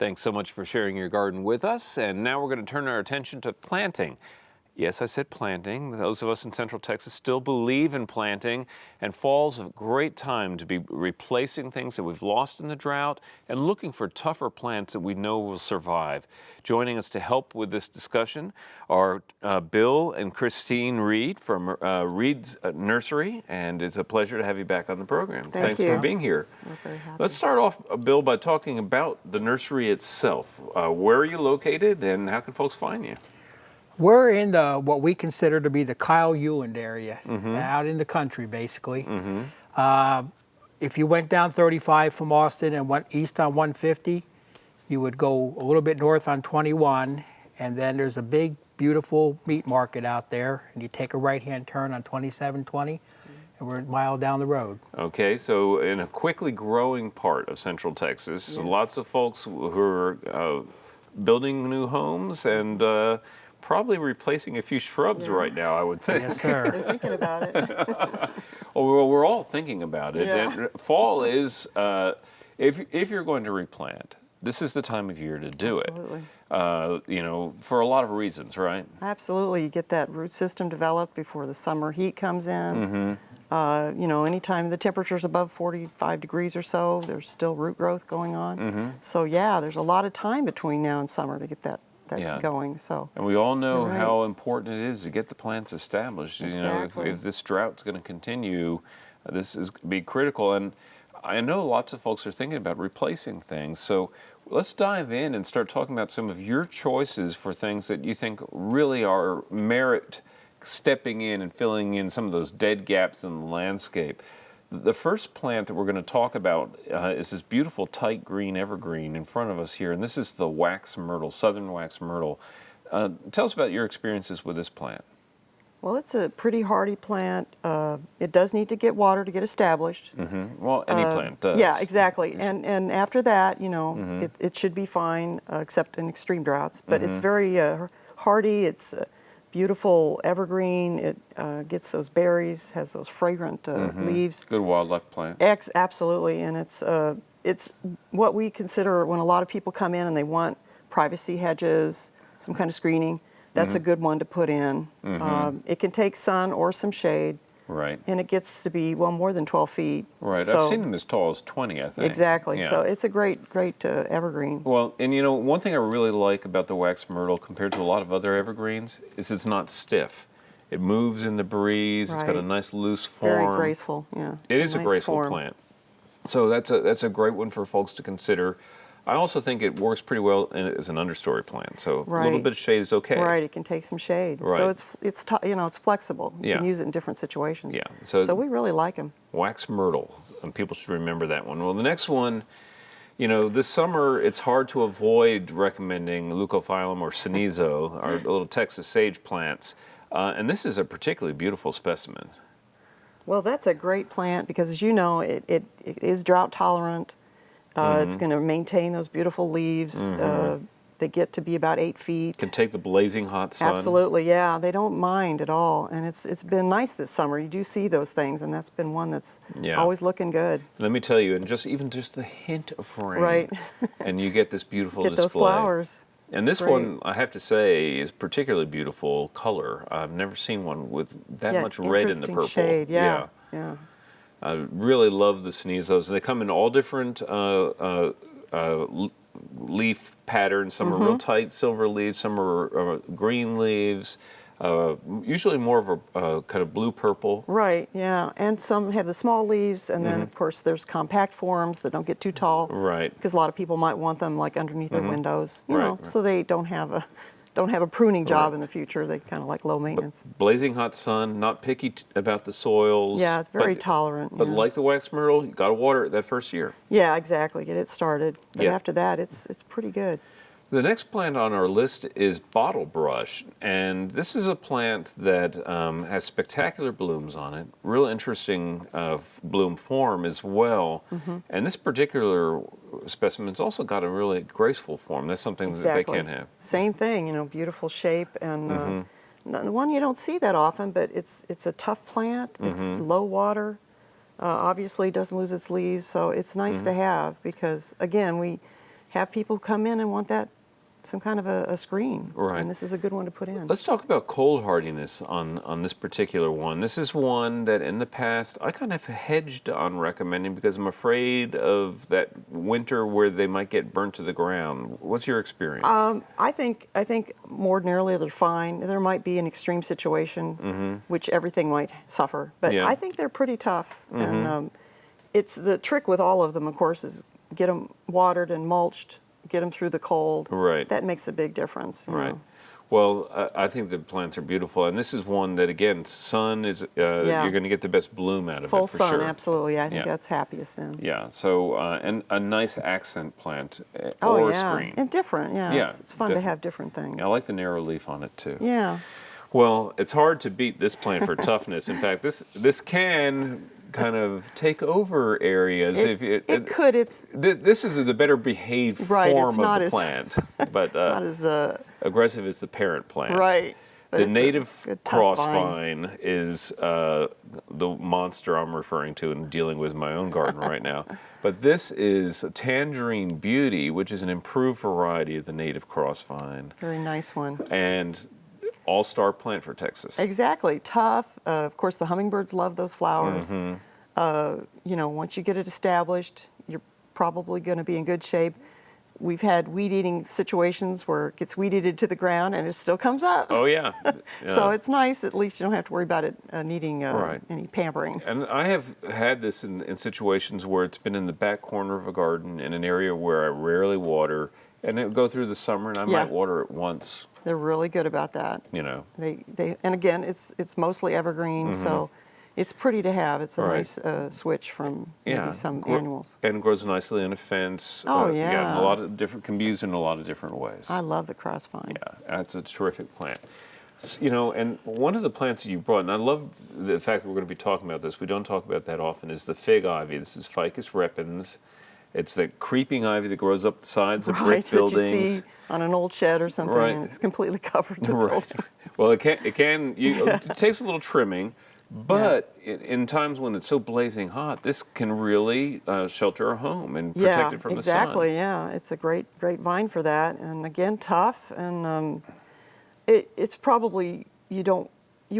Thanks so much for sharing your garden with us. And now we're going to turn our attention to planting. Yes, I said planting. Those of us in Central Texas still believe in planting, and fall's a great time to be replacing things that we've lost in the drought and looking for tougher plants that we know will survive. Joining us to help with this discussion are Bill and Christine Reid from Reid's Nursery, and it's a pleasure to have you back on the program. Thanks for being here. We're very happy. Let's start off, Bill, by talking about the nursery itself. Where are you located, and how can folks find you? We're in what we consider to be the Kyle Euland area, out in the country, basically. If you went down 35 from Austin and went east on 150, you would go a little bit north on 21, and then there's a big, beautiful meat market out there, and you take a right-hand turn on 2720, and we're a mile down the road. Okay, so in a quickly growing part of Central Texas, Yes. lots of folks who are building new homes and probably replacing a few shrubs right now, I would think. Yes, sir. They're thinking about it. Well, we're all thinking about it. Yeah. And fall is, if you're going to replant, this is the time of year to do Absolutely. it. You know, for a lot of reasons, right? Absolutely. You get that root system developed before the summer heat comes in. You know, anytime the temperature's above 45 degrees or so, there's still root growth going on. So yeah, there's a lot of time between now and summer to get that's going. So. And we all know You're right. how important it is to get the plants established. Exactly. You know, if this drought's going to continue, this is be critical. And I know lots of folks are thinking about replacing things. So let's dive in and start talking about some of your choices for things that you think really are merit stepping in and filling in some of those dead gaps in the landscape. The first plant that we're going to talk about is this beautiful tight green evergreen in front of us here, and this is the wax myrtle, southern wax myrtle. Tell us about your experiences with this plant. Well, it's a pretty hardy plant. It does need to get water to get established. Well, any plant does. Yeah, exactly. And after that, you know, it should be fine, except in extreme droughts. But it's very hardy. It's beautiful evergreen. It gets those berries, has those fragrant leaves. Good wildlife plant. Absolutely, and it's what we consider when a lot of people come in and they want privacy hedges, some kind of screening. That's a good one to put in. It can take sun or some shade. Right. And it gets to be, well, more than 12 feet. Right. So, I've seen them as tall as 20, I think. exactly. Yeah. So it's a great evergreen. Well, and you know, one thing I really like about the wax myrtle compared to a lot of other evergreens is it's not stiff. It moves in the breeze. It's got a Right. nice loose form. Very graceful, yeah. It It's is a nice graceful form. plant. So that's a great one for folks to consider. I also think it works pretty well as an understory plant. So a little Right. bit of shade is okay. Right, it can take some shade. Right. So it's you know, it's flexible. You Yeah. can use it in different situations. Yeah. So we really like them. Wax myrtle, and people should remember that one. Well, the next one, you know, this summer it's hard to avoid recommending Leucophyllum or Cenizo, our little Texas sage plants. And this is a particularly beautiful specimen. Well, that's a great plant because, as you know, it is drought tolerant. It's going to maintain those beautiful leaves. They get to be about 8 feet. Can take the blazing hot sun. Absolutely, yeah. They don't mind at all, and it's been nice this summer. You do see those things, and that's been one that's always looking good. Let me tell you, and even just the hint of rain, Right. and you get this beautiful Get display. those flowers. And It's this great. one, I have to say, is particularly beautiful color. I've never seen one with that much red in the interesting purple. shade. Yeah. I really love the Cenizos. They come in all different leaf patterns. Some are real tight silver leaves, some are green leaves, usually more of a kind of blue-purple. Right, yeah. And some have the small leaves, and then, of course, there's compact forms that don't get too tall. Right. Because a lot of people might want them, like, underneath their windows, you Right, know, right. so they don't have a pruning job in the future. They kind of like low maintenance. Blazing hot sun, not picky about the soils. Yeah, it's very tolerant. But yeah. like the wax myrtle, you got to water it that first year. Yeah, exactly. Get it started. But Yeah. after that, it's pretty good. The next plant on our list is Bottlebrush, and this is a plant that has spectacular blooms on it, real interesting bloom form as well. And this particular specimen's also got a really graceful form. That's something that they can't have. Same thing, you know, beautiful shape and one you don't see that often, but it's a tough plant. It's low water. Obviously, it doesn't lose its leaves, so it's nice to have because, again, have people come in and want that some kind of a screen. Right. And this is a good one to put in. Let's talk about cold hardiness on this particular one. This is one that in the past I kind of hedged on recommending because I'm afraid of that winter where they might get burnt to the ground. What's your experience? I think more ordinarily they're fine. There might be an extreme situation which everything might suffer, but Yeah. I think they're pretty tough. And it's the trick with all of them, of course, is get them watered and mulched, get them through the cold. Right. That makes a big difference. You Right. know. Well, I think the plants are beautiful, and this is one that, again, sun is, you're going to get the best bloom out of Full it for sun, sure. absolutely. I think Yeah. that's happiest then. Yeah, so, and a nice accent plant Oh or yeah, screen. and different. Yeah, Yeah, it's fun to have different things. I like the narrow leaf on it too. Yeah. Well, it's hard to beat this plant for toughness. In fact, this can kind of take over areas. It could. It's This is the better behaved Right, it's form of not the as- plant, but not as aggressive as the parent plant. right. but The it's a native good, tough vine. crossvine is the monster I'm referring to and dealing with in my own garden right now. But this is Tangerine Beauty, which is an improved variety of the native crossvine, Very nice one. and all-star plant for Texas. Exactly. Tough. Of course, the hummingbirds love those flowers. You know, once you get it established, you're probably going to be in good shape. We've had weed eating situations where it gets weed eated to the ground and it still comes up. Oh yeah. So Yeah. it's nice. At least you don't have to worry about it needing Right. any pampering. And I have had this in situations where it's been in the back corner of a garden in an area where I rarely water, and it would go through the summer and I Yeah. might water it once, They're really good about that. you know. They and again, it's mostly evergreen, so it's pretty to have. It's a Right. nice switch from maybe Yeah. some Gro- annuals. And grows nicely on a fence. Oh, and yeah. a lot of different, can be used in a lot of different ways. I love the crossvine. Yeah, that's a terrific plant. You know, and one of the plants that you brought, and I love the fact that we're going to be talking about this, we don't talk about that often, is the fig ivy. This is Ficus repens. It's the creeping ivy that grows up the sides of brick Right, that you buildings. see on an old shed or something, Right. and it's completely covered the Right. building. Well, it takes a little trimming, but in times when it's so blazing hot, this can really shelter a home and protect it from the sun. exactly. Yeah, it's a great vine for that, and again, tough, and it's probably you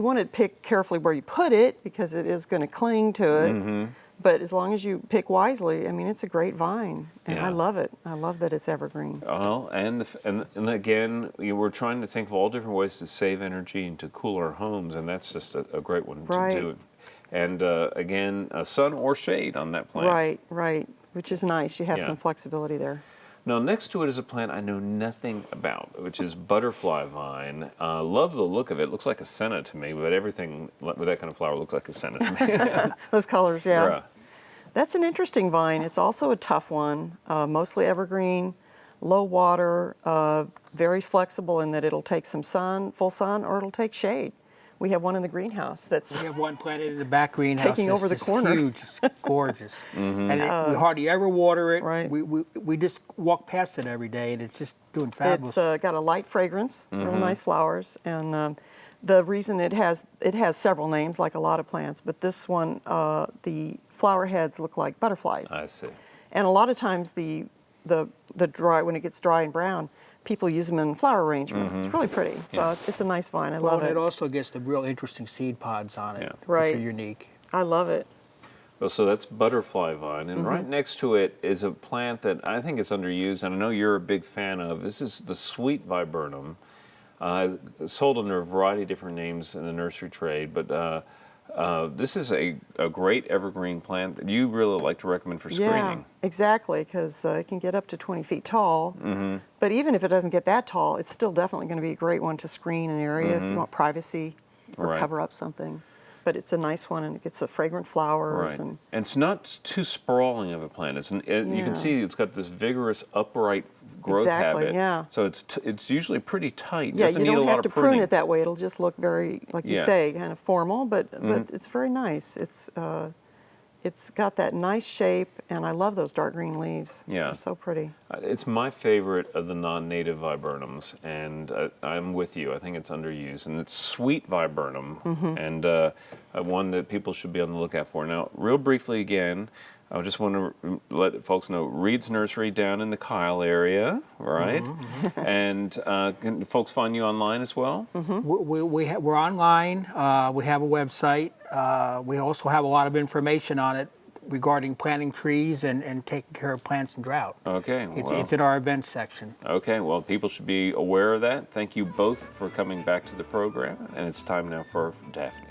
want to pick carefully where you put it because it is going to cling to it. Mm-hmm. But as long as you pick wisely, I mean, it's a great vine, and Yeah. I love it. I love that it's evergreen. Well, and again, we're trying to think of all different ways to save energy and to cool our homes, and that's just a great one Right. to do. And again, sun or shade on that plant. Right, which is nice. You have Yeah. some flexibility there. Now, next to it is a plant I know nothing about, which is butterfly vine. Love the look of it. Looks like a senna to me, but everything with that kind of flower looks like a senna to me. Those colors, yeah. Yeah. That's an interesting vine. It's also a tough one, mostly evergreen, low water, very flexible in that it'll take some sun, full sun, or it'll take shade. We have one in the greenhouse that's We have one planted in the back greenhouse. Taking that's over the just corner. Huge, it's gorgeous. And we hardly ever water it. Right. We just walk past it every day, and it's just doing fabulous. It's got a light fragrance, real nice flowers, and the reason it has several names, like a lot of plants, but this one, the flower heads look like butterflies, I see. and a lot of times the dry, when it gets dry and brown, people use them in flower arrangements. It's really pretty, so it's a nice vine. I Well, love and it. it also gets the real interesting seed pods on it, Yeah. Right. which are unique. I love it. Well, so that's butterfly vine, and Mm-hmm. right next to it is a plant that I think is underused, and I know you're a big fan of. This is the sweet viburnum. Sold under a variety of different names in the nursery trade, but this is a great evergreen plant that you really like to recommend for Yeah, screening. exactly, because it can get up to 20 feet tall. Mm-hmm. But even if it doesn't get that tall, it's still definitely going to be a great one to screen an area if you want privacy or Right. cover up something. But it's a nice one, and it gets the fragrant flowers. Right. And And it's not too sprawling of a plant. You Yeah. can see it's got this vigorous upright growth Exactly, habit. yeah. So it's usually pretty tight. yeah, Doesn't you need a don't lot have of to prune pruning. it that way. It'll just look very, like you Yeah. say, kind of formal, but it's very nice. It's got that nice shape, and I love those dark green leaves. Yeah. They're so pretty. It's my favorite of the non-native viburnums, and I'm with you. I think it's underused, and it's sweet viburnum, Mm-hmm. and one that people should be on the lookout for. Now, real briefly again, I just want to let folks know Reid's Nursery down in the Kyle area, right? And can folks find you online as well? We're online. We have a website. We also have a lot of information on it regarding planting trees and taking care of plants in drought. Okay. It's in our events section. Okay, well, people should be aware of that. Thank you both for coming back to the program, and it's time now for Daphne.